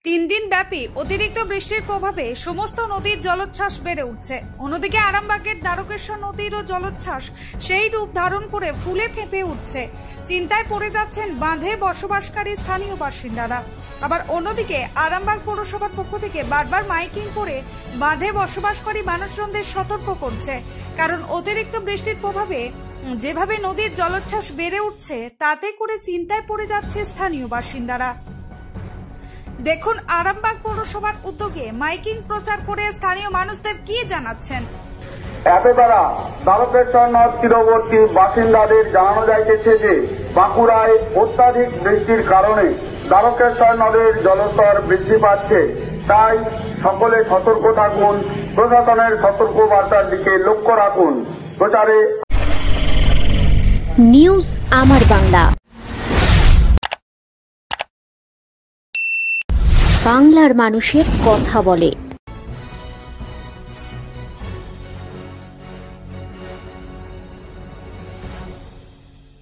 তিন দিন ব্যাপী অতিরিক্ত বৃষ্টির প্রভাবে সমস্ত নদীর জলোচ্ছ্বাস বেড়ে উঠছে। অন্যদিকে আরামবাগের দ্বারকেশ্বর নদীরও জলোচ্ছ্বাস সেই রূপ ধারণ করে ফুলে ফেঁপে উঠছে। চিন্তায় পড়ে যাচ্ছেন বাঁধে বসবাসকারী স্থানীয় বাসিন্দারা। আবার অন্যদিকে আরামবাগ পৌরসভার পক্ষ থেকে বারবার মাইকিং করে বাঁধে বসবাসকারী মানুষজনদের সতর্ক করছে, কারণ অতিরিক্ত বৃষ্টির প্রভাবে যেভাবে নদীর জলোচ্ছ্বাস বেড়ে উঠছে তাতে করে চিন্তায় পড়ে যাচ্ছে স্থানীয় বাসিন্দারা। দেখুন আরামবাগ পৌরসভার উদ্যোগে মাইকিং প্রচার করে স্থানীয় মানুষদের কি জানাচ্ছেন। এতে দ্বারা দ্বারকেশ্বর নদ তীরবর্তী বাসিন্দাদের জানানো যাইতেছে যে বাঁকুড়ায় অত্যাধিক বৃষ্টির কারণে দ্বারকেশ্বর নদের জলস্তর বৃদ্ধি পাচ্ছে। তাই সকলে সতর্ক থাকুন, প্রশাসনের সতর্ক বার্তার দিকে লক্ষ্য রাখুন। প্রচারে নিউজ আমার বাংলা, বাংলার মানুষের কথা বলে।